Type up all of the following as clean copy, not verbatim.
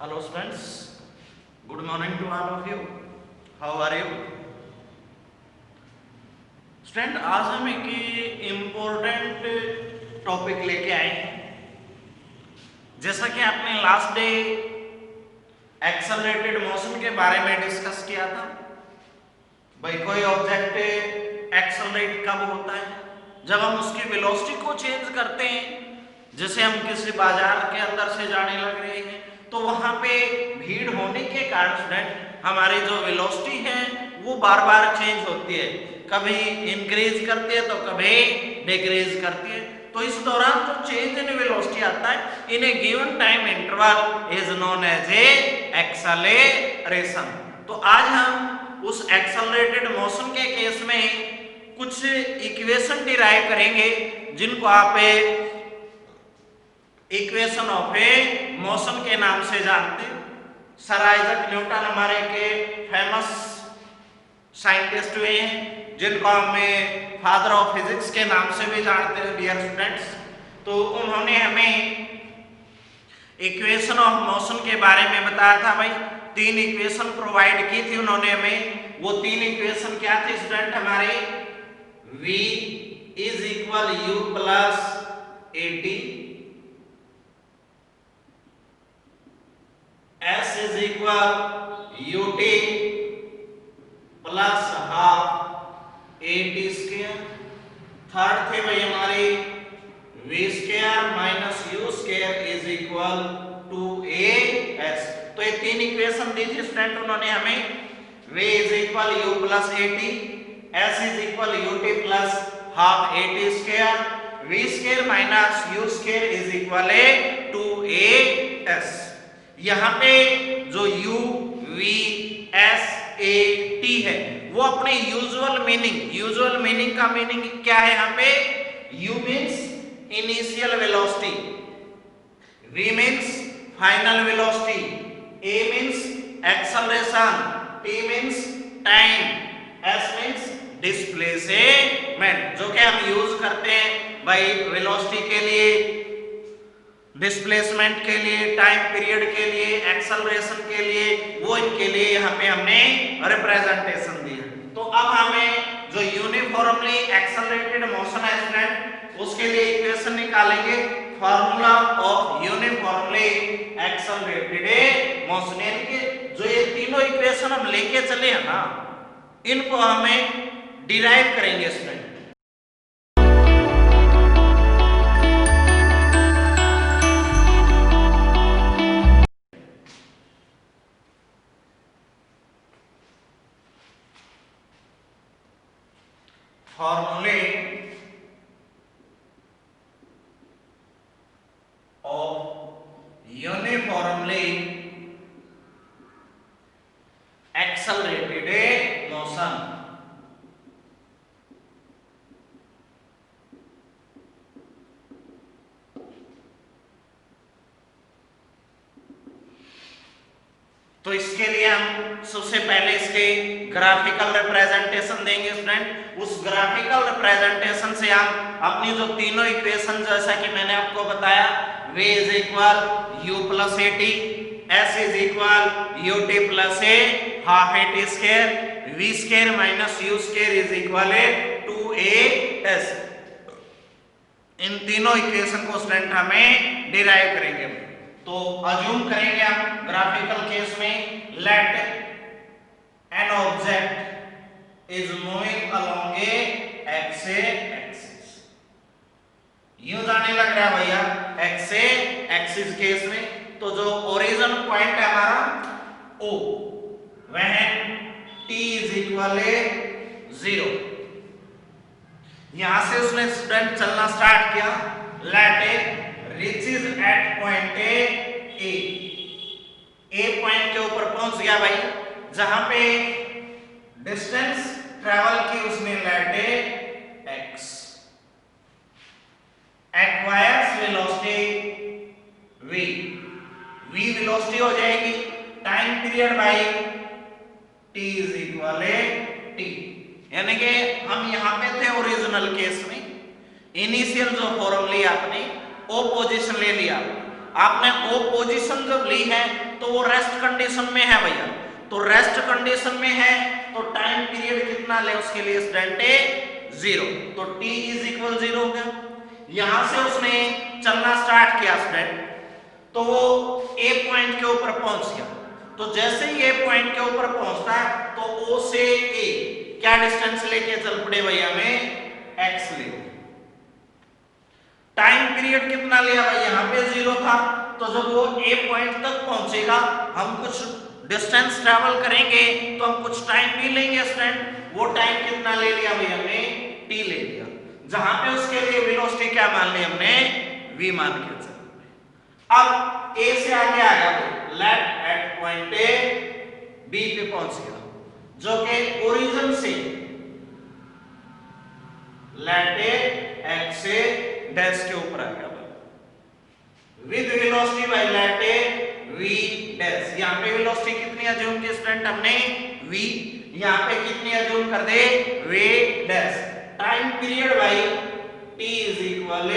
Hello students, good morning to all of you. How are you? Student आज हम एक important topic लेके आए हैं। जैसा कि आपने लास्ट डे एक्सेलरेटेड मोशन के बारे में डिस्कस किया था, भाई कोई ऑब्जेक्ट एक्सेलरेट कब होता है? जब हम उसकी वेलोसिटी को चेंज करते हैं। जैसे हम किसी बाजार के अंदर से जाने लग रहे हैं तो वहां पे भीड़ होने के कारण स्टूडेंट हमारी जो वेलोसिटी है वो बार बार चेंज होती है, कभी इंक्रीज करती है तो कभी डिक्रीज करती है। तो इस दौरान जो चेंज इन वेलोसिटी आता है in a given time interval is known as a acceleration. तो आज हम उस एक्सेलरेटेड मोशन के केस में कुछ इक्वेशन डिराइव करेंगे जिनको आप इक्वेशन ऑफ ए मोशन के नाम से जानते हैं। सर आइजैक न्यूटन हमारे के फेमस साइंटिस्ट हुए हैं जिनको हम फादर ऑफ फिजिक्स के नाम से भी जानते हैं डियर स्टूडेंट्स। तो उन्होंने हमें इक्वेशन ऑफ मोशन के बारे में बताया था। भाई तीन इक्वेशन प्रोवाइड की थी उन्होंने हमें। वो तीन इक्वेशन क्या थी स्टूडेंट हमारे? v is equal u plus at, s is equal ut plus half at square. Third थे भाई हमारे v square minus u square is equal to as। तो ये तीन इक्वेशन दी थी स्टूडेंट उन्होंने हमें। v is equal u plus at, s is equal ut plus half at square, v square minus u square is equal to as। यहाँ पे जो u v s a t है वो अपने यूजुअल मीनिंग का meaning क्या है? यहाँ पे u means initial velocity, v means final velocity, a means acceleration, t means time, s means displacement. जो कि हम यूज करते हैं भाई वेलोसिटी के लिए, डिस्प्लेसमेंट के लिए, टाइम पीरियड के लिए, एक्सेलरेशन के लिए, वो इनके लिए यहाँ पे हमने रिप्रेजेंटेशन दी है। तो अब हमें जो यूनिफॉर्मली एक्सेलरेटेड मोशन है स्टूडेंट उसके लिए इक्वेशन निकालेंगे। Formula of uniformly accelerated motion, यानी कि जो ये तीनों इक्वेशन हम लेके चले हैं ना इनको हमें डिराइव करेंगे स्टूडेंट। फॉर्मूले ऑफ यूनिफॉर्मली एक्सेलरेटेड मोशन। तो इसके लिए हम सबसे पहले इसके ग्राफिकल रिप्रेजेंटेशन देंगे स्टूडेंट। उस ग्राफिकल रिप्रेजेंटेशन से हम अपनी जो तीनों इक्वेशन जैसा कि मैंने आपको बताया v is equal u plus at, s is equal ut plus a half at square, v square minus u square is equal to as। इन तीनों इक्वेशन को स्टूडेंट हमें डिराइव करेंगे। तो अज्यूम करेंगे हम ग्राफिकल केस में, let an object is moving along a axis. यूं जाने लग रहा है भैया एक्सिस केस में। तो जो ओरिजिन पॉइंट है हमारा O, when t is equal 0, यहां से उसने स्टूडेंट चलना स्टार्ट किया। Let a reaches at point A point के ऊपर पहुंच गया भाई, जहां पे डिस्टेंस ट्रेवल की उसने let x, acquires velocity v velocity हो जाएगी, time period by t is equal t। यानी कि हम यहां पे थे ओरिजिनल केस में, इनिशियल जो फॉर्म ली आपने ओ पोजीशन ले लिया। आपने ओ पोजीशन जब ली है तो वो रेस्ट कंडीशन में है भैया, तो रेस्ट कंडीशन में है तो टाइम पीरियड कितना ले उसके लिए स्टूडेंट 0, तो t इज इक्वल 0 हो गया। यहां से उसने चलना स्टार्ट किया स्टूडेंट, तो वो ए पॉइंट के ऊपर पहुंच गया, तो जैसे ही ए पॉइंट के ऊपर पहुंचता है तो ओ से ए क्या डिस्टेंस लेके चल पड़े भैया हमें x ले। टाइम पीरियड कितना लिया भाई, यहाँ पे 0 था, तो जब वो ए पॉइंट तक पहुंचेगा हम कुछ डिस्टेंस ट्रेवल करेंगे तो हम कुछ टाइम भी लेंगे स्टूडेंट, वो टाइम कितना ले लिया भाई हमने t ले लिया, जहां पे उसके लिए वेलोसिटी क्या मान ली हमने v मान के चल। अब a से आगे आ गया तो let at point A b पे पहुंच गया, जो कि ओरिजिन से लेट ए x से डैश के ऊपर आ गया with velocity by let a v dash. यहां पे वेलोसिटी कितनी अज्यूम की स्टूडेंट हमने v, यहां पे कितनी अज्यूम कर दे v dash. Time period by t is equal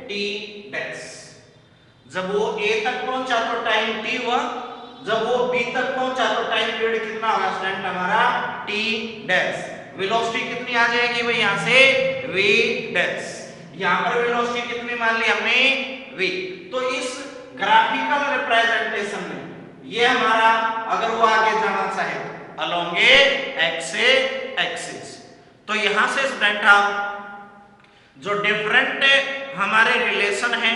t dash. जब वो a तक पहुंचा तो टाइम t हुआ, जब वो b तक पहुंचा तो टाइम पीरियड कितना होगा स्टूडेंट हमारा t डैश। वेलोसिटी कितनी आ जाएगी भाई यहां से v डैश, यहां पर वेलोसिटी कितनी मान ली हमने v। तो इस ग्राफिकल रिप्रेजेंटेशन में ये हमारा अगर वो आगे जाना चाहे अलोंग एक्स एक्सिस, तो यहां से स्टूडेंट हम जो डिफरेंट हमारे रिलेशन है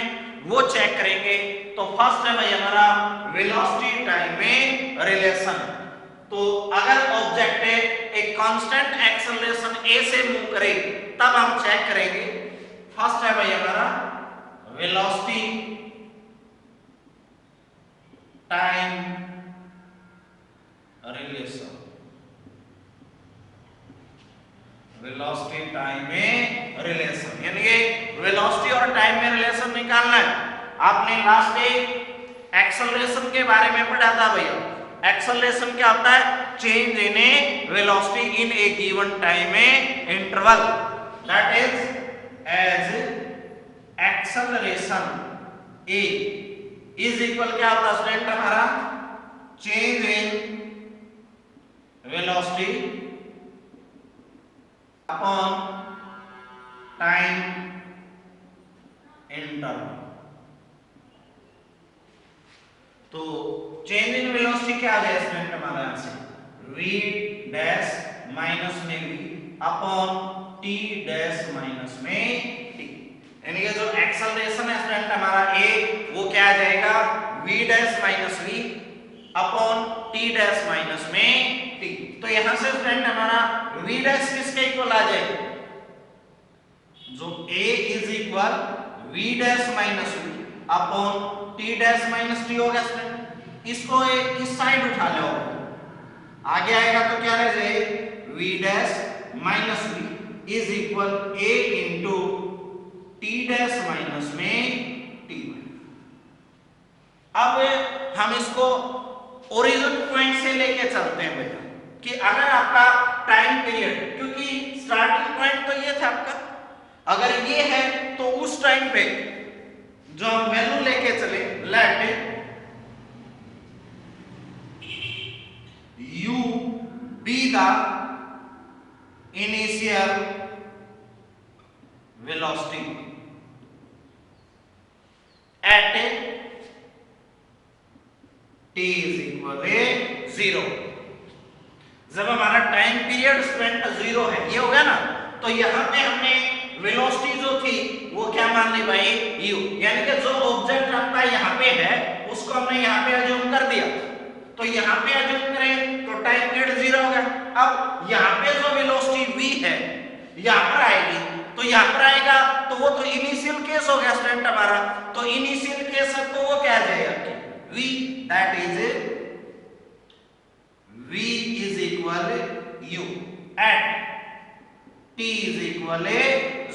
वो चेक करेंगे। तो फर्स्ट है भाई हमारा वेलोसिटी टाइम में रिलेशन। तो अगर ऑब्जेक्ट एक कांस्टेंट एक्सेलरेशन a से मूव करे तब हम चेक करेंगे। फर्स्ट है भाई हमारा velocity time relation, velocity time में रिलेशन, यानी कि वेलोसिटी और टाइम में रिलेशन निकालना है। आपने लास्ट एक्सेलरेशन के बारे में पढ़ा था भैया, एक्सेलरेशन क्या होता है change in a velocity in a given time interval, that is as acceleration a is equal क्या होता है स्टूडेंट हमारा change in velocity upon time interval. तो चेंज इन वेलोसिटी क्या आ जाए स्टूडेंट हमारा यहां से v डैश माइनस में v upon t dash minus में t, यानी कि जो एक्सेलरेशन है स्टूडेंट हमारा a वो क्या आ जाएगा v dash minus v upon t dash minus में t। तो यहां से स्टूडेंट हमारा v डैश किसके इक्वल आ जाएगा, जो a is equal v dash minus v upon t dash minus t होगा स्टूडेंट। इसको इस साइड उठा लो, आगे आएगा तो क्या रह जाएगा v dash minus v is equal a into t dash minus में t। अब हम इसको ओरिजिन पॉइंट से लेके चलते हैं भैया कि अगर आपका टाइम पीरियड, क्योंकि स्टार्टिंग पॉइंट तो ये था आपका, अगर ये है तो उस टाइम पे जो हम वैल्यू लेके चले late u be the initial velocity at t is equal to 0। जब हमारा टाइम पीरियड स्पेंट 0 है, ये हो गया ना, तो यहां पे हमने वेलोसिटी जो थी वो क्या मान ली भाई u, यानी कि जो ऑब्जेक्ट आपका यहां पे है उसको हमने यहां पे अज्यूम कर दिया। तो यहां पे अज्यूम करें तो टाइम पीरियड 0 होगा। अब यहां पे जो वेलोसिटी v है यहां पर आएगी, तो यहां पर आएगा तो वो तो इनिशियल केस हो गया स्टूडेंट हमारा, तो इनिशियल केस है तो वो क्या आ जाएगा v, that is v is equal u at t is equal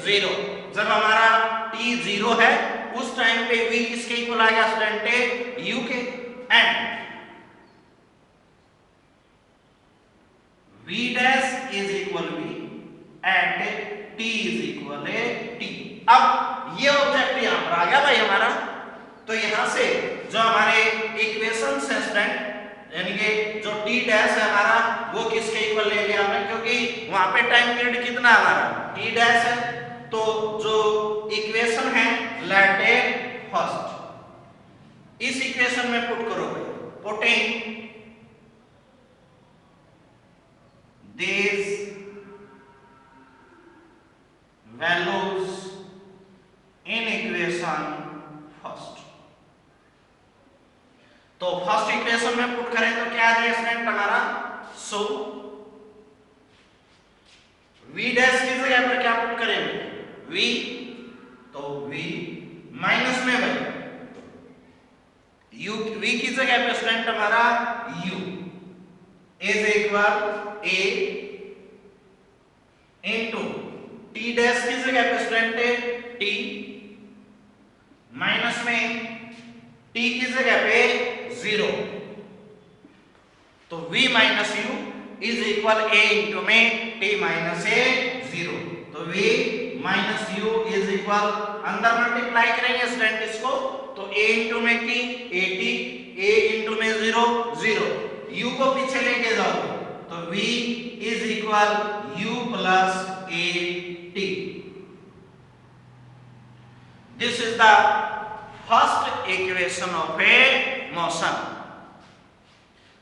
0। जब हमारा t 0 है उस टाइम पे v किसके इक्वल आ गया स्टूडेंट u के, and v dash is equal v at t is equal t। अब ये ऑब्जेक्ट यहां पर आ गया भाई हमारा, तो यहां से जो हमारे इक्वेशन है स्टूडेंट, यानी कि जो टी डैश है हमारा वो किसके इक्वल ले लिया हमने, क्योंकि वहां पे टाइम पीरियड कितना हमारा टी डैश है। तो जो इक्वेशन है लेट ए फर्स्ट, इस इक्वेशन में पुट करोगे, putting these values in equation first, तो फर्स्ट इक्वेशन में पुट करें तो क्या आ जाएगा स्टूडेंट हमारा, सो v डैश की जगह पर क्या पुट करेंगे, v, तो v माइनस में भाई u, v की जगह पे स्टूडेंट हमारा u is equal a into t dash की जगह पे स्टूडेंट है t, माइनस में t की जगह पे 0, तो v minus u is equal a into में t माइनस a 0, तो v minus u is equal, अंदर मल्टीप्लाई करेंगे स्टूडेंट इसको, तो a इंटू में t a t, a into में 0 0, u को पीछे लेके जाओगे तो v is equal u plus a t। This is the first equation of A motion.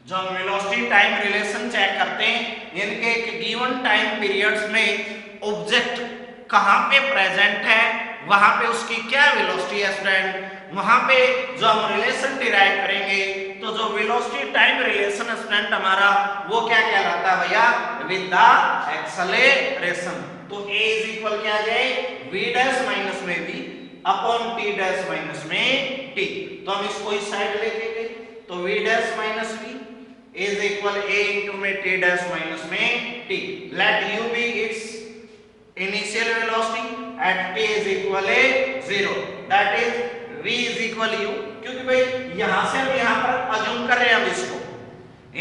जो हम वेलोसिटी टाइम रिलेशन चेक करते हैं, इनके एक गिवन टाइम पीरियड्स में ऑब्जेक्ट कहां पे प्रेजेंट है, वहां पे उसकी क्या वेलोसिटी है स्टूडेंट, वहां पे जो हम रिलेशन डिराइव करेंगे, तो जो वेलोसिटी टाइम रिलेशन स्टूडेंट हमारा वो क्या कहलाता है भैया, विद द एक्सेलरेशन। तो a इज इक्वल क्या आ जाए, v डैश माइनस में v upon t dash minus में t, तो हम इसको इस साइड लेके गए, तो v dash minus v is equal a into में t डैश माइनस में t, let u be its initial velocity at t is equal 0, that is v is equal u, क्योंकि भाई यहां से हम यहां पर अज्यूम कर रहे हैं हम इसको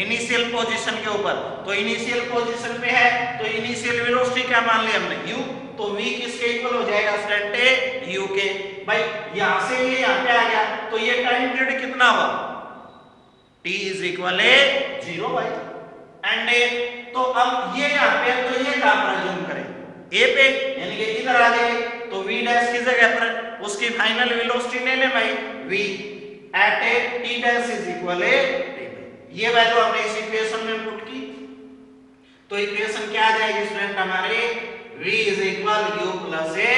इनिशियल पोजीशन के ऊपर, तो इनिशियल पोजीशन पे है तो इनिशियल वेलोसिटी क्या मान ली हमने u, तो v किसके इक्वल हो जाएगा स्टूडेंट u के, भाई यहां से ये यहां पे आ गया तो ये टाइम पीरियड कितना हुआ, t इज इक्वल 0 भाई, एंड तो अब ये यहां पे तो ये कहां पर अज्यूम करें, a पे, यानी कि इधर आ जाए तो v डैश की जगह पर उसकी फाइनल वेलोसिटी ले ले भाई v at a t dash is equal ये वैल्यू हमने इस इक्वेशन में पुट की, तो इक्वेशन क्या आ जाएगी स्टूडेंट हमारे, v is equal u plus a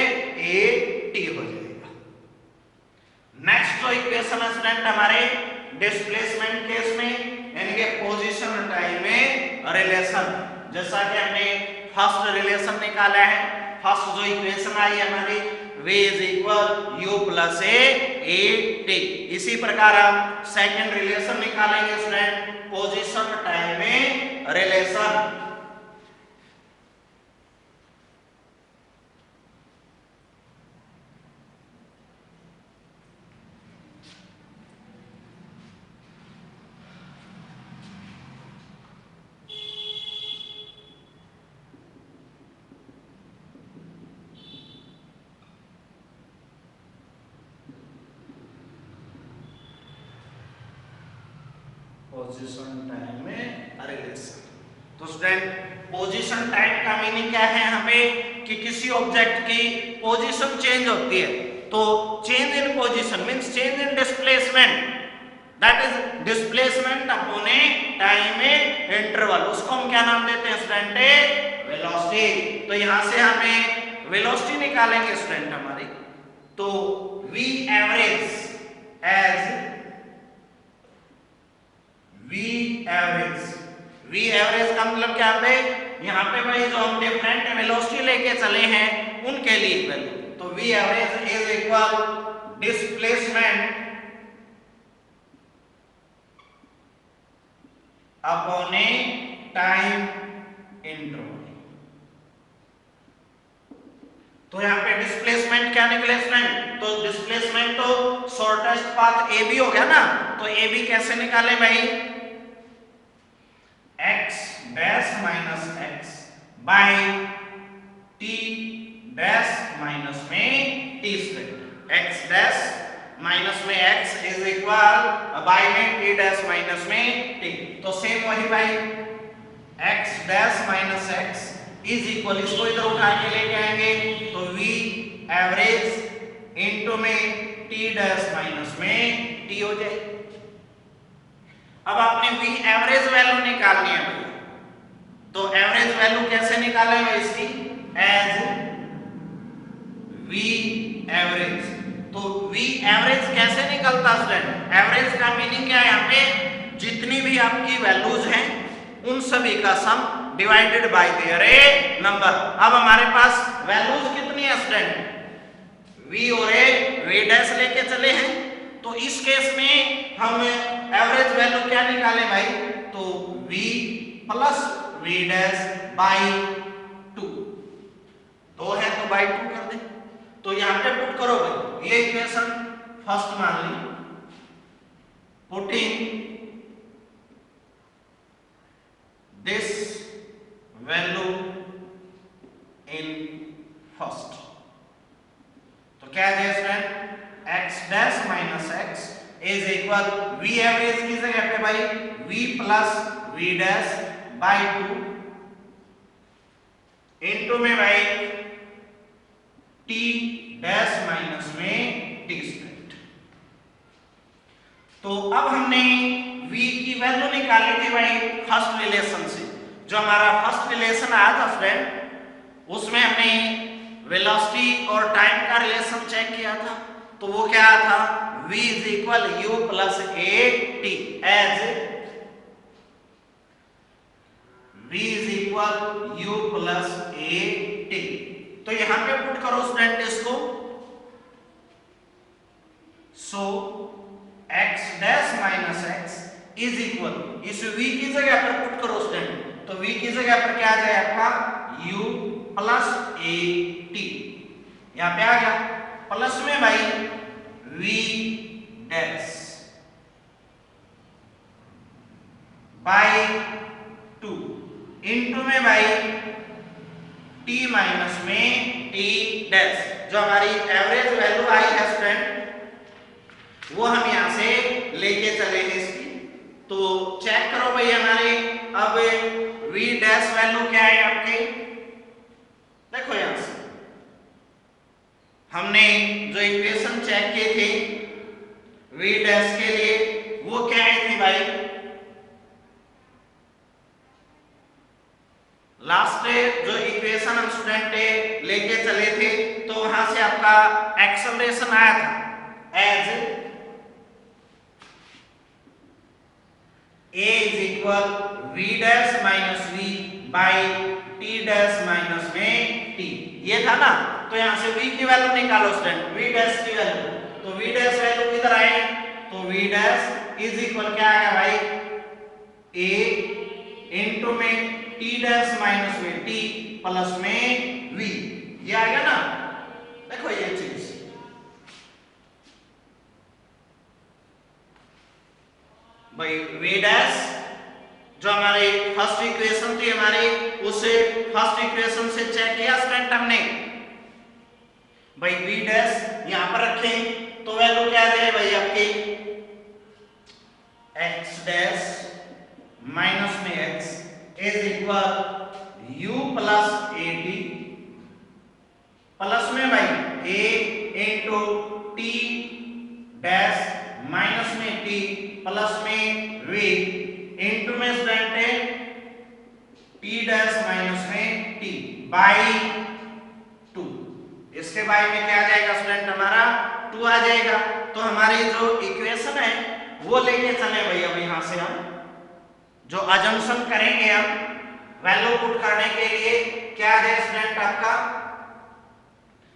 t हो जाएगा। नेक्स्ट जो इक्वेशन है स्टूडेंट हमारे डिस्प्लेसमेंट केस में, यानी कि पोजीशन टाइम में रिलेशन, जैसा कि हमने फर्स्ट रिलेशन निकाला है, फर्स्ट जो इक्वेशन आई है हमारी v is equal u plus a t, इसी प्रकार हम सेकंड रिलेशन निकालेंगे स्टूडेंट पोजीशन टाइम में रिलेशन। पोजीशन टाइम में रिलेशन, तो स्टूडेंट पोजीशन टाइम का मीनिंग क्या है यहाँ पे, कि किसी ऑब्जेक्ट की पोजीशन चेंज होती है, तो change in position means change in displacement, that is displacement upon A time interval, उसको हम क्या नाम देते हैं स्टूडेंट, वेलोसिटी। तो यहाँ से हमें वेलोसिटी निकालेंगे स्टूडेंट हमारी, तो v average age v average का मतलब क्या है, यहाँ पे भाई जो हम डिफरेंट वेलोसिटी लेके चले हैं उनके लिए वैल्यू, तो v average is equal displacement upon A time interval. तो यहाँ पे डिस्प्लेसमेंट क्या निकले स्टूडेंट, तो डिस्प्लेसमेंट तो शॉर्टेस्ट पाथ ए बी हो गया ना, तो ए बी कैसे निकाले भाई, x dash minus x by t dash minus में t square, x dash minus में x इज इक्वल बाई में t डैश माइनस में t। तो सेम वही भाई x dash minus x is equal, इसको इधर उठा के लेके आएंगे तो v एवरेज इनटू में t डैश माइनस में t हो जाएगी। अब आपने v एवरेज वैल्यू निकालनी है भाई, तो एवरेज वैल्यू कैसे निकालेंगे इसकी, एज v एवरेज। तो v एवरेज कैसे निकलता स्टूडेंट, एवरेज का मीनिंग क्या है, यहाँ पे जितनी भी आपकी वैल्यूज हैं उन सभी का सम divided by there A number. अब हमारे पास वैल्यूज कितनी है स्टूडेंट, v और a v डैश लेके चले हैं, तो इस केस में हम एवरेज वैल्यू क्या निकालें भाई, तो v plus v dash by 2, 2 है तो बाई 2 कर दे। तो यहां पे पुट करो भाई, ये इक्वेशन फर्स्ट मान ली, putting this value in first, तो क्या है student, x dash minus x is equal v average की जगह पे भाई v plus v dash by 2 into में भाई t डैश माइनस में t स्क्वायर। तो अब हमने v की वैल्यू निकाली थी भाई फर्स्ट रिलेशन से, जो हमारा फर्स्ट रिलेशन आया था फ्रेंड, उसमें हमने वेलोसिटी और टाइम का रिलेशन चेक किया था। तो वो क्या था, v is equal u plus a t, as v is equal u plus a t। तो यहां पे पुट करो स्टूडेंट इसको, so x dash minus x is equal, इस v की जगह पर पुट करो स्टूडेंट, तो v की जगह पर क्या आ जाए आपका u प्लस a t, यहां पे आ गया प्लस में भाई v डैश बाई 2 इनटू में भाई t माइनस में t डैश, जो हमारी एवरेज वैल्यू आई है स्टूडेंट वो हम यहां से लेके चले हैं इसकी। तो चेक करो भाई हमारे अब v डैश वैल्यू क्या है आपके, देखो यहां से हमने जो इक्वेशन चेक किए थे v डैश के लिए वो क्या आई थी भाई, लास्ट जो इक्वेशन हम स्टूडेंट लेके चले थे तो वहां से आपका एक्सेलरेशन आया था as a is equal v dash minus v by t dash minus में t, ये था ना। तो यहां से v की वैल्यू निकालो स्टूडेंट, v डैश की वैल्यू, तो v डैश वैल्यू किधर आए, तो v डैश इज इक्वल क्या आएगा भाई, a इनटू में t डैश माइनस में t प्लस में v, ये आएगा ना। देखो ये चीज भाई v डैश जो हमारे फर्स्ट इक्वेशन थी हमारी, उसे फर्स्ट इक्वेशन से चेक किया स्टूडेंट हमने भाई, v डैश यहां पर रखें तो वैल्यू क्या आ जाए भाई आपकी, x डैश माइनस में x is equal u plus a t plus में भाई a into t dash minus में t प्लस में v इंटू में स्टूडेंट t डैश माइनस में t बाई 2, इसके बाई में क्या आ जाएगा स्टूडेंट हमारा 2 आ जाएगा। तो हमारी जो इक्वेशन है वो लेके चले भाई, अब यहां से हम जो अजम्पशन करेंगे हम वैल्यू पुट करने के लिए क्या है स्टूडेंट आपका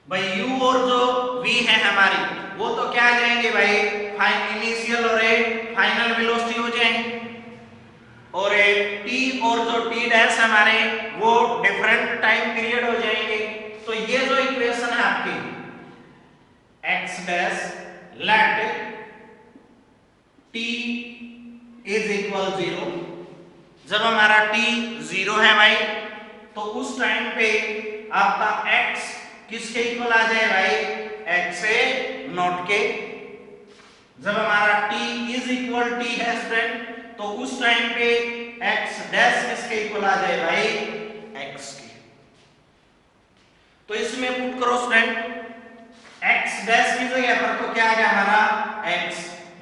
भाई u और जो v है हमारी वो तो क्या आ जाएंगे भाई, इनिशियल और फाइनल वेलोसिटी हो जाएंगे, और t और जो t डैश हमारे वो डिफरेंट टाइम पीरियड हो जाएंगे। तो ये जो इक्वेशन है आपकी x dash let t is equal 0, जब हमारा t 0 है भाई तो उस टाइम पे आपका x किसके इक्वल आ जाए भाई, x से नॉट के, जब हमारा t इज इक्वल t है स्टूडेंट, तो उस टाइम पे x डैश किसके इक्वल आ जाए भाई, x के। तो इसमें पुट करो स्टूडेंट, x डैश की जगह पर तो क्या आ गया हमारा x,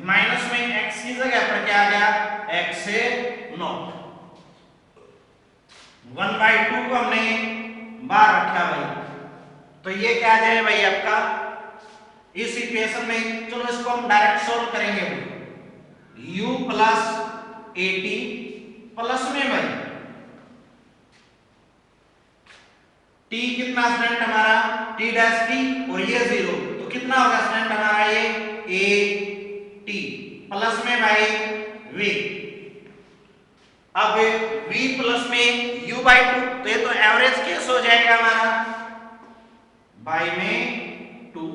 माइनस में x की जगह पर क्या आ गया, x से नॉट, 1/2 को हमने बाहर रखा भाई, तो ये क्या आ जाए भाई आपका इस इक्वेशन में। चलो इसको हम डायरेक्ट सॉल्व करेंगे भाई, u प्लस 80 प्लस में भाई t कितना स्टूडेंट हमारा, t डैश t और ये 0, तो कितना होगा स्टूडेंट हमारा ये a t प्लस में भाई v। अब v प्लस में u/2, तो ये तो एवरेज केस हो जाएगा हमारा, बाई में 2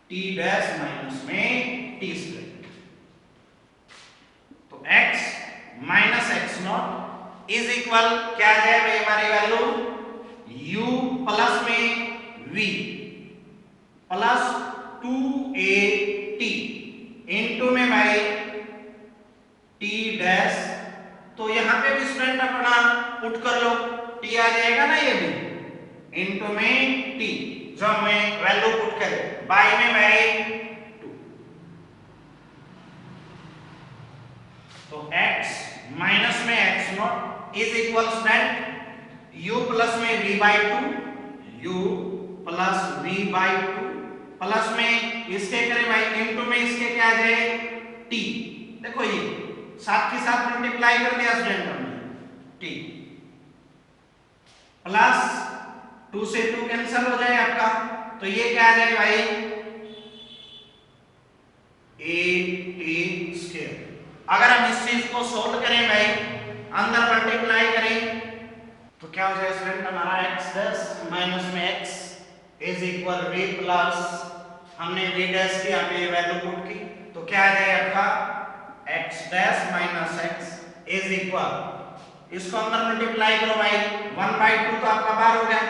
t डैश माइनस में t स्क्वायर, तो x minus x not is equal क्या आ जाए भाई हमारी वैल्यू, u प्लस में v प्लस 2at इंटू में भाई t डैश, तो यहां पे भी स्टूडेंट अपना पुट कर लो, t आ जाएगा ना ये भी, इंटू में t जो हमें वैल्यू पुट करे, बाई में भाई 2, तो x माइनस में x not is equal student u plus में v/2, u plus v/2 plus में इसके करें भाई इनटू में इसके क्या आ जाए t, देखो ये साथ के साथ मल्टीप्लाई कर दिया स्टूडेंट हमने, t प्लस 2 से 2 कैंसिल हो जाए आपका, तो ये क्या आ जाए भाई a स्क्वायर। अगर हम इस चीज को सोल्व करें भाई, अंदर मल्टीप्लाई करें, तो क्या हो जाए स्टूडेंट हमारा x डैश माइनस में x is equal v plus, हमने v डैश की यहाँ पे वैल्यू पुट की, तो क्या आ जाए आपका x dash minus x is equal, इसको अंदर मल्टीप्लाई करो भाई, 1/2 तो आपका बाहर हो गया,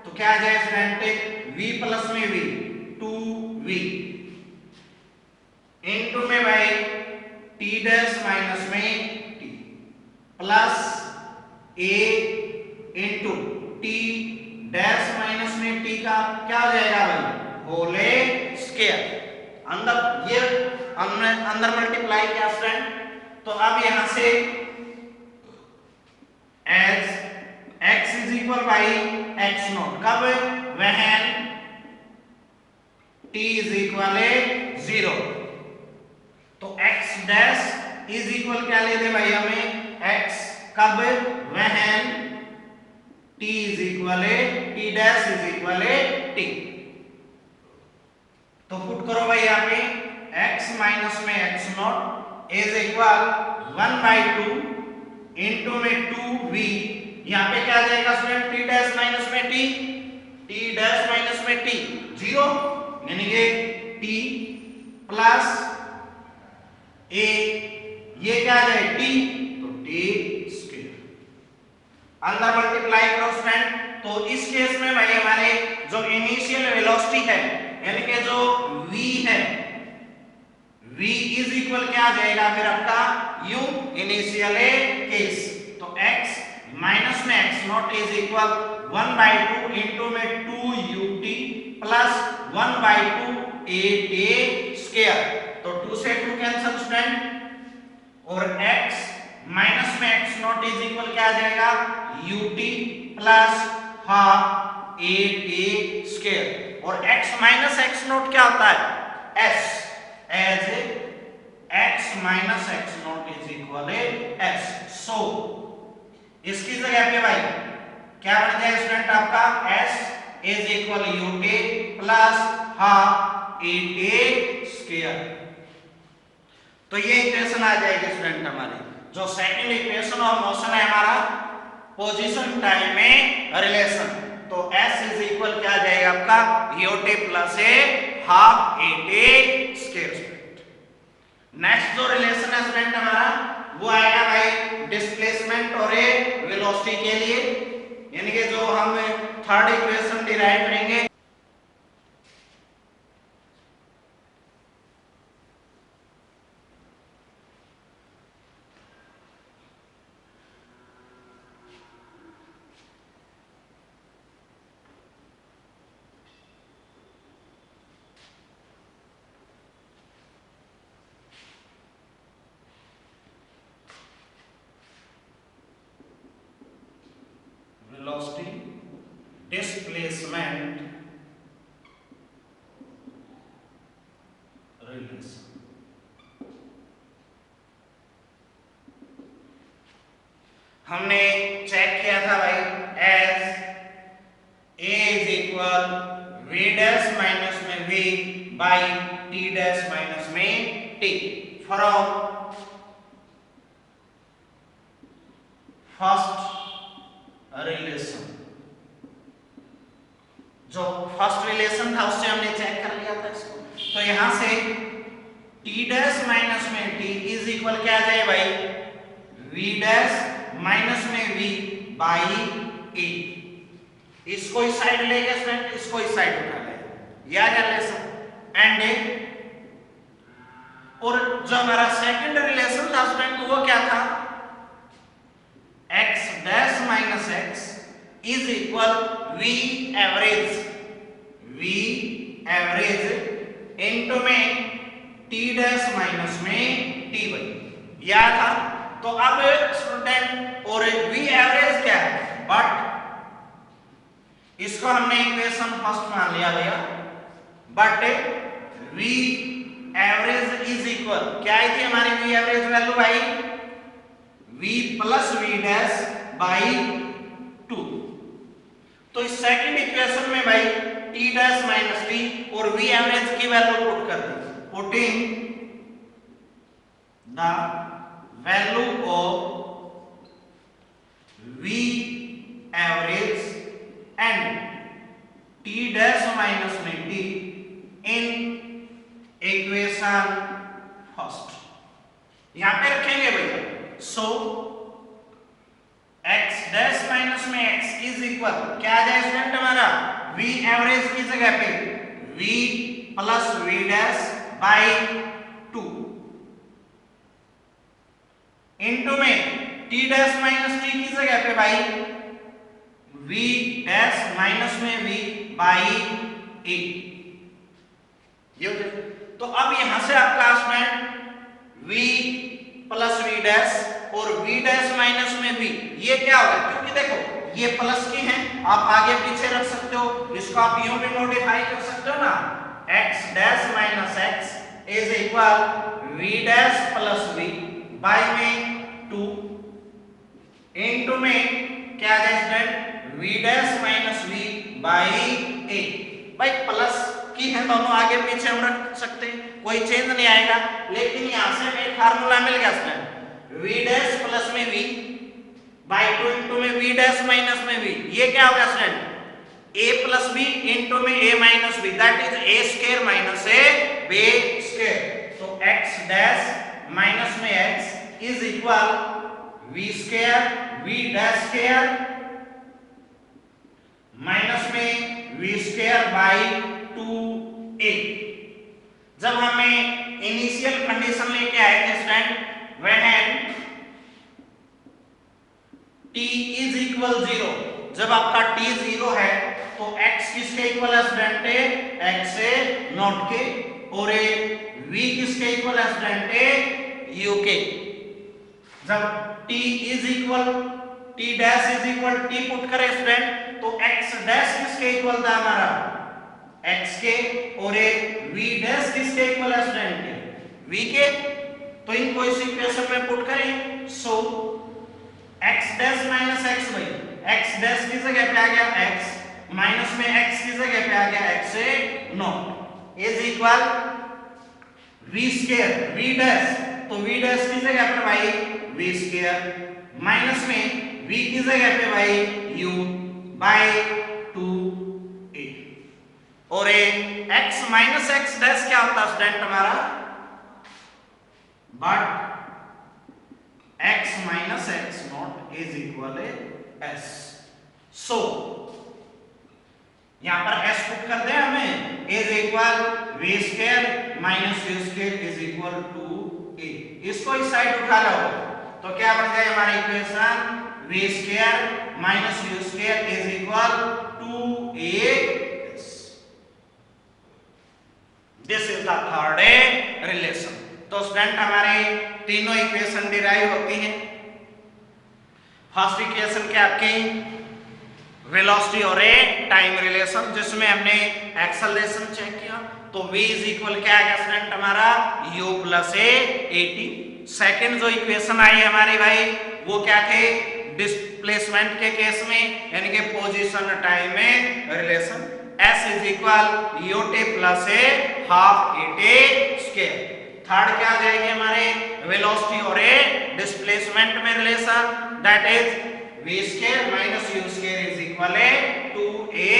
तो क्या आ जाए स्टूडेंट v प्लस में v 2v इनटू में भाई t डैश माइनस में t plus a into t dash minus में t का क्या हो जाएगा भाई होले स्क्वायर, अंदर ये हमने अंदर मल्टीप्लाई किया फ्रेंड, तो अब यहां से as x is equal by x not, कब व्हेन t इज इक्वल 0, तो x डैश इज इक्वल क्या लेते भाई हमें x, कब when t is equal t dash is equal t, तो पुट करो भाई यहाँ पे x माइनस में x not is equal 1/2 into में 2v, यहाँ पे क्या आ जाएगा स्टूडेंट t डैश माइनस में t डैश माइनस में t 0, यानी कि t प्लस a, ये क्या आ जाए t, तो t स्क्वायर, अंदर मल्टीप्लाई करो स्टूडेंट, तो इस केस में भाई हमारे जो इनिशियल वेलोसिटी है यानी कि जो v है, v इज इक्वल क्या आ जाएगा फिर आपका u इनिशियल केस, तो x माइनस में x not is equal 1/2 into में 2ut प्लस 1/2 8a स्क्वायर, तो 2 से 2 कैंसिल स्टूडेंट, और x माइनस में x नॉट इज इक्वल क्या आ जाएगा ut plus half 8a square, और x माइनस x नॉट क्या होता है s, as x minus x not is equal s, so इसकी जगह पे भाई क्या बन जाए स्टूडेंट आपका s is equal ut plus half 8a square, तो ये इक्वेशन आ जाएगी स्टूडेंट हमारी, जो सेकंड इक्वेशन ऑफ मोशन है हमारा पोजीशन टाइम में रिलेशन, तो s इज इक्वल क्या आ जाएगा आपका ut plus a half 8a square. Next जो रिलेशन है स्टूडेंट हमारा वो आएगा भाई डिस्प्लेसमेंट और ए वेलोसिटी के लिए, यानी कि जो हम थर्ड इक्वेशन डिराइव करेंगे, वेलोसिटी डिस्प्लेसमेंट रिलेशन। हमने चेक किया था भाई as a is equal v dash minus में v by t dash minus में टी फ्रॉम फर्स्ट रिलेशन। जो फर्स्ट रिलेशन था उससे हमने चेक कर लिया था इसको। तो यहां से टी डैश माइनस में टी इज इक्वल क्या आ जाए भाई वी डैश माइनस में वी बाई ए। इसको इस साइड लेगा स्टूडेंट, इसको इस साइड उठा लेगा, याद है रिलेशन। एंड और जो हमारा सेकंड रिलेशन था स्टूडेंट वो क्या था x dash minus x is equal v average into में t डैश माइनस में t बाई। याद था। तो अब स्टूडेंट और वी एवरेज क्या है बट इसको हमने इक्वेशन फर्स्ट मान लिया भैया। But v average is equal क्या आई थी हमारी वी एवरेज वैल्यू भाई v plus v dash by 2। तो इस सेकंड इक्वेशन में भाई t डैश माइनस t और v एवरेज की वैल्यू पुट कर दी। Putting the value of v average and t dash minus में t इन इक्वेशन फर्स्ट यहां पे रखेंगे भैया। सो x डैश माइनस में x इज इक्वल क्या आ जाए स्टूडेंट हमारा v एवरेज की जगह पे v plus v dash by 2 into में t डैश माइनस t की जगह पे भाई v डैश माइनस में v बाई a। ये तो अब यहां से आपका student v plus v dash और v डैश माइनस में v ये क्या होगा क्योंकि देखो ये प्लस की हैं आप आगे पीछे रख सकते हो, इसको आप यूं भी मॉडिफाई कर सकते हो ना x dash minus x is equal v dash plus v by में 2 इनटू में क्या आ जाए student v dash minus v by a। भाई प्लस की है दोनों आगे पीछे हम रख सकते हैं, कोई चेंज नहीं आएगा। लेकिन यहां से हमें फार्मूला मिल गया स्टूडेंट v डैश प्लस में v बाई 2 इनटू में v डैश माइनस में v। ये क्या होगा student a plus b into में a minus b that is a square minus a b square. तो x डैश माइनस में x is equal v square v dash square minus में v square by 2a। जब हमें initial condition लेके आए थे student when t is equal 0, जब आपका t 0 है तो x किसके इक्वल है स्टूडेंट x से नॉट के और v किसके इक्वल है स्टूडेंट u के। जब t is equal t dash is equal t put करें स्टूडेंट तो x डैश किसके इक्वल था हमारा x के और v डैश किसके इक्वल है स्टूडेंट v के। तो इनको इस इक्वेशन में पुट करें। सो x डैश माइनस x भाई x डैश की जगह पे आ गया x माइनस में x की जगह पे आ गया x से not is equal v square v dash तो v डैश की जगह पे भाई v स्क्वायर माइनस में v की जगह पे भाई u बाई 2a। और x माइनस x डैश क्या होता है स्टूडेंट हमारा but x minus x not is equal s। सो यहां पर s पुट कर दे हमें is equal v square minus u square is equal 2a। इसको इस साइड उठा लो तो क्या बन जाए हमारी equation v square minus u square is equal 2a। This is the third relation. तो स्टूडेंट हमारे तीनों इक्वेशन डिराइव होती हैं। फर्स्ट इक्वेशन क्या आपकी वेलोसिटी और ए टाइम रिलेशन, जिसमें हमने एक्सेलरेशन चेक किया तो v इज इक्वल क्या है स्टूडेंट हमारा u plus A T. Second जो इक्वेशन आई हमारी भाई वो क्या थे, डिस्प्लेसमेंट के केस में यानी कि पोजीशन टाइम में relation s is equal u t plus a half a t square. Third क्या आ जाएगी हमारे वेलोसिटी और ए डिस्प्लेसमेंट में रिलेशन, that is v square minus u square is equal to a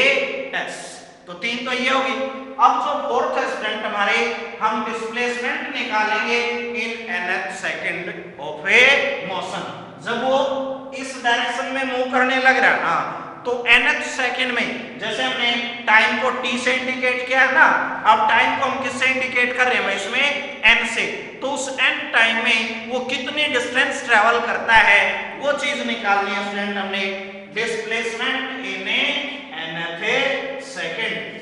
s। तो तीन तो ये होगी। अब जो फोर्थ स्टूडेंट हमारे हम डिस्प्लेसमेंट निकालेंगे इन nth second of A motion. जब वो इस डायरेक्शन में मूव करने लग रहा है ना तो nth सेकंड में जैसे हमने टाइम को t से इंडिकेट किया है ना, अब टाइम को हम किससे इंडिकेट कर रहे हैं इसमें n से, तो उस n टाइम में वो कितनी डिस्टेंस ट्रेवल करता है वो चीज निकालनी है स्टूडेंट हमने। Displacement in A nth second.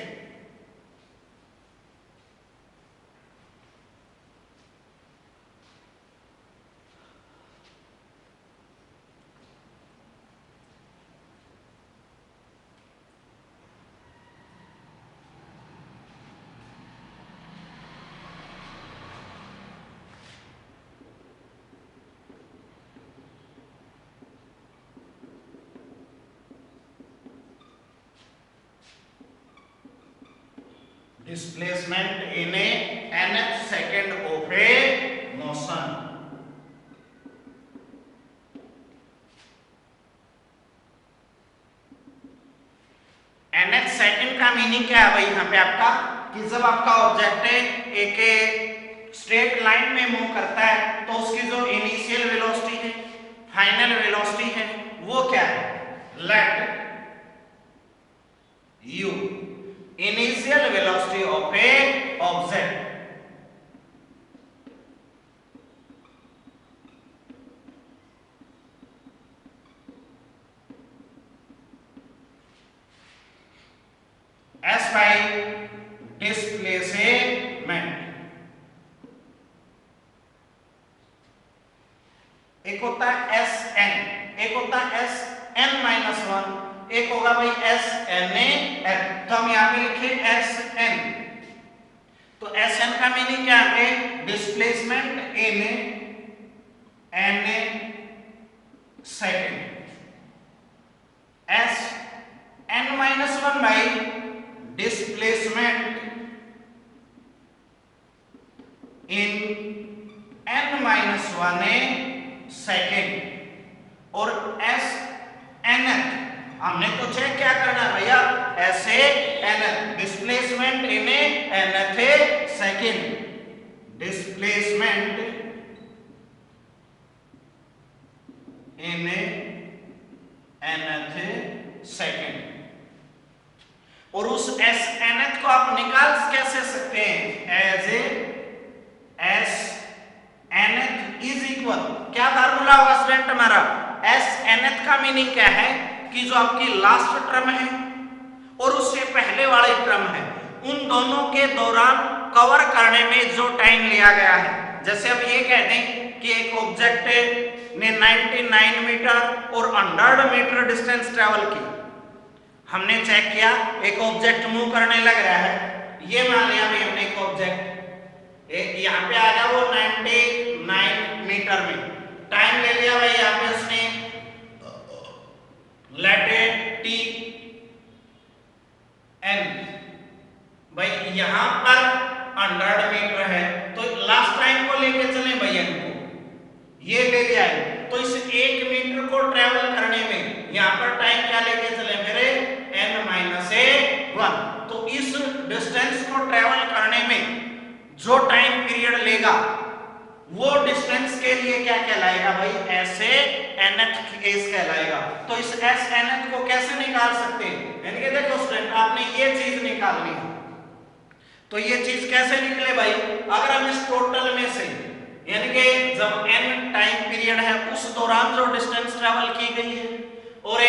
Displacement in a nth second of a motion। nth second का मीनिंग क्या है भाई यहाँ पे आपका, कि जब आपका ऑब्जेक्ट एक स्ट्रेट लाइन में मूव करता है तो उसकी जो इनिशियल वेलोसिटी है, फाइनल वेलोसिटी है, वो क्या है, late u initial velocity of a object s by displacement। एक होता है एस एन, एक होता है एस एन माइनस वन, एक होगा भाई एस एन ए, तो हम यहां पे लिखे एस एन। तो एस एन का मीनिंग क्या है, displacement in N second. S N minus one by displacement in N minus one a second. और एस एन हमने तो चेक क्या करना है भैया, ऐसे N displacement in nth second, displacement in nth second. और उस एस एनथ को आप निकाल कैसे सकते हैं, as S nth is equal, क्या फार्मूला होगा स्टूडेंट हमारा, एस एनथ का मीनिंग क्या है कि जो आपकी लास्ट टर्म है और उससे पहले वाली टर्म है उन दोनों के दौरान कवर करने में जो टाइम लिया गया है। जैसे अब ये कह दें कि एक ऑब्जेक्ट ने 99 मीटर और 100 मीटर डिस्टेंस ट्रेवल की, हमने चेक किया एक ऑब्जेक्ट मूव करने लग रहा है, ये मान लिया भाई हमने एक ऑब्जेक्ट यहाँ पे आ गया वो 99 मीटर में, टाइम ले लिया भाई यहाँ पे उसने लेट टी एन, भाई यहां पर 100 मीटर है तो लास्ट टाइम को लेके चले भैया को, ये ले लिया है तो इस 1 मीटर को ट्रेवल करने में यहां पर टाइम क्या लेके चले मेरे n-1। तो इस डिस्टेंस को ट्रेवल करने में जो टाइम पीरियड लेगा वो डिस्टेंस के लिए क्या कहलाएगा भाई, ऐसे nth केस कहलाएगा। तो इस एस nth को कैसे निकाल सकते हैं, यानी कि देखो स्टूडेंट आपने ये चीज निकालनी है, तो ये चीज कैसे निकले भाई, अगर हम इस टोटल में से यानी कि जब n टाइम पीरियड है उस दौरान जो डिस्टेंस ट्रेवल की गई है और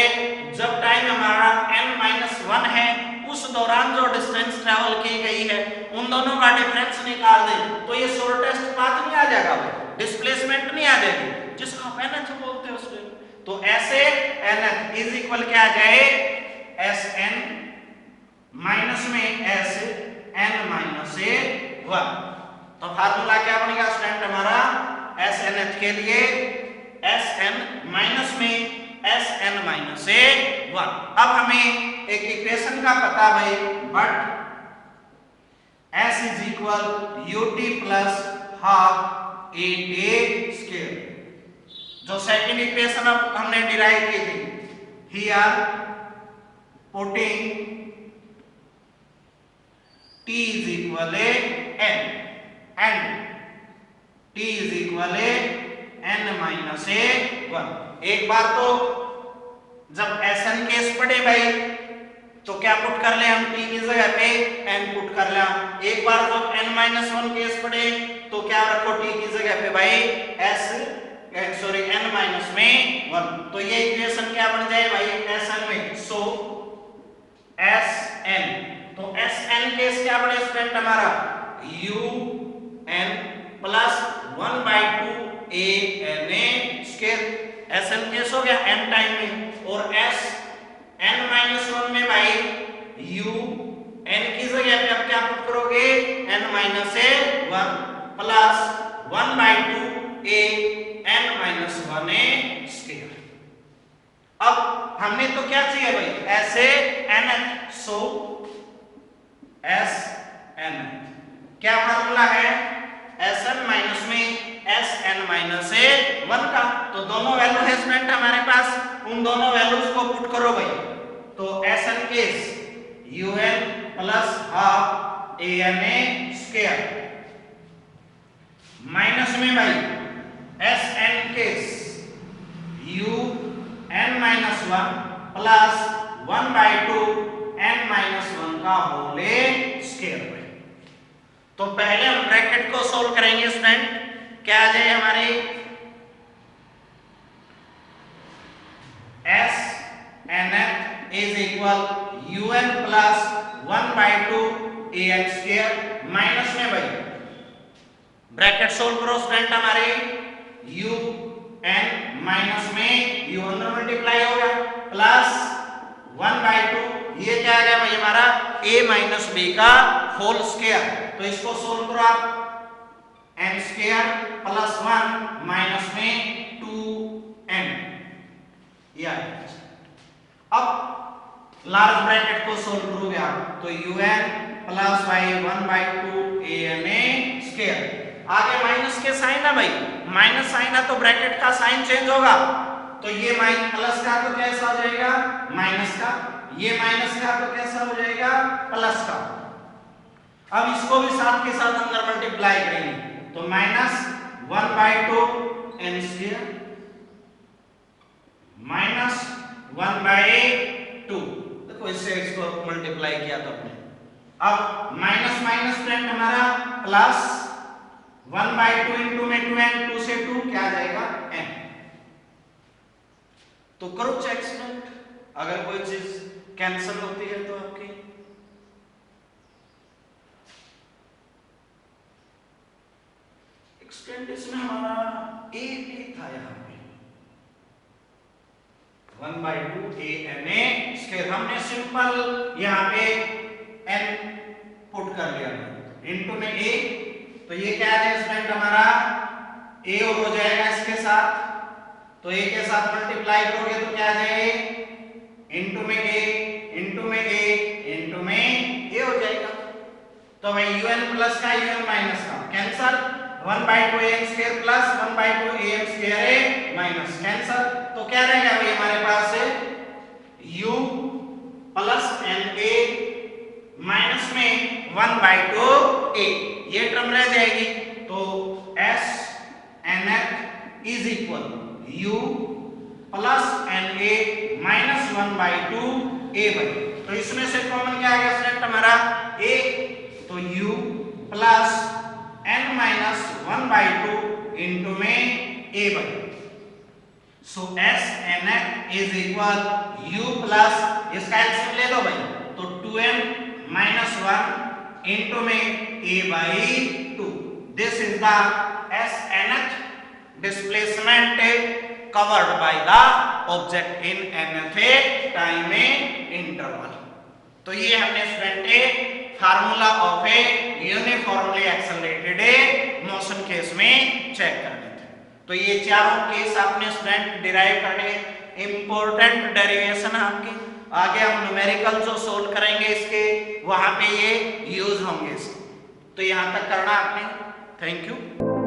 जब टाइम हमारा n-1 है उस दौरान जो डिस्टेंस ट्रेवल की गई है उन दोनों का डिफरेंस निकाल दें तो ये शॉर्टेस्ट पाथ नहीं आ जाएगा भाई, डिस्प्लेसमेंट नहीं आ जाएगी जिसको आप nth बोलते हो स्टूडेंट। तो ऐसे nth इज इक्वल क्या आ जाए एस एन माइनस में एस एन माइनस ए 1। तो फार्मूला क्या बनेगा स्टूडेंट हमारा एस एन एच के लिए एस एन माइनस में एस एन माइनस ए 1। अब हमें एक इक्वेशन का पता भाई but S is equal u t plus half a t square. जो सेकंड इक्वेशन अब हमने डिराइव की थी here putting t is equal a n and t is equal a n minus a 1। एक बार तो जब Sn केस पड़े भाई तो क्या पुट कर ले हम t की जगह पे n पुट कर ले। एक बार जब n minus 1 केस पड़े तो क्या रखो t की जगह पे भाई n माइनस में 1। तो ये इक्वेशन क्या बन जाए भाई Sn में सो Sn। तो Sn केस क्या बने स्टूडेंट हमारा un plus 1/2 ana square. Sn case हो गया n टाइम में और n-1 में भाई u n की जगह पे अब क्या पुट करोगे n-1 प्लस 1/2 an-1a स्क्वायर। अब हमने तो क्या चाहिए भाई ऐसे n सो एस एन क्या फार्मूला है Sn माइनस में Sn माइनस ए 1 का। तो दोनों वैल्यू है स्टूडेंट हमारे पास, उन दोनों वैल्यूज को पुट करो भाई। तो Sn case un plus half ana square minus में भाई Sn case un minus 1 plus 1/2 n-1 का होल स्क्वायर। तो पहले हम ब्रैकेट को सोल्व करेंगे स्टूडेंट। क्या आ जाए हमारे Sn is equal un plus 1/2 an square minus में भाई ब्रैकेट सोल्व करो स्टूडेंट हमारे un माइनस में u अंदर मल्टीप्लाई हो गया प्लस 1/2 ये क्या आ गया भाई हमारा a माइनस b का होल स्क्वायर। तो इसको सोल्व करो आप n स्क्वायर प्लस 1 माइनस में 2n ये। अब लार्ज ब्रैकेट को सोल्व करोगे आप तो un प्लस भाई 1/2 ana स्क्वायर। आगे माइनस के साइन है भाई, माइनस साइन है तो ब्रैकेट का साइन चेंज होगा। तो ये माइनस प्लस का तो कैसा हो जाएगा माइनस का, ये माइनस का तो कैसा हो जाएगा प्लस का। अब इसको भी साथ के साथ अंदर मल्टीप्लाई करेंगे तो माइनस 1/2 n स्क्वायर माइनस 1/2। देखो इससे इसको मल्टीप्लाई किया तो अपने अब माइनस माइनस फ्रेंड हमारा प्लस 1/2 इंटू में 2n 2 से 2 क्या आ जाएगा n। तो करो चेक स्टूडेंट, अगर कोई चीज कैंसिल होती है तो आपकी स्टूडेंट इसमें हमारा a भी था यहाँ पे 1/2 ana स्क्वायर। हमने सिंपल यहाँ पे n पुट कर लिया इंटू में a। तो ये क्या है स्टूडेंट हमारा a और हो जाएगा इसके साथ, तो a के साथ मल्टीप्लाई करोगे तो क्या आ जाएगा इंटू में a इंटू में a इंटू में a हो जाएगा। तो भाई un प्लस का un माइनस का cancel 1/2 an square plus 1/2 an square a minus cancel. तो क्या रहेगा भाई हमारे पास u प्लस na माइनस में 1/2 a ये टर्म रह जाएगी। तो s nth is equal u plus na minus 1/2 a by. तो इसमें से कॉमन क्या आ गया स्टूडेंट हमारा a, तो u plus n minus 1/2 into में a by. So s nth is equal u plus इसका एलसीएम ले लो भाई तो 2n माइनस 1 इंटू में a by 2। This is the s nth displacement covered by the object in nth time interval। तो ये हमने student formula of A uniformly accelerated motion case में check करने थे। तो ये चारों केस आपने स्टूडेंट डिराइव करने, इंपॉर्टेंट डेरिवेशन है आपकी। आगे हम न्यूमेरिकल जो सोल्व करेंगे इसके, वहां पे ये यूज होंगे इसके। तो यहां तक करना आपने। Thank you.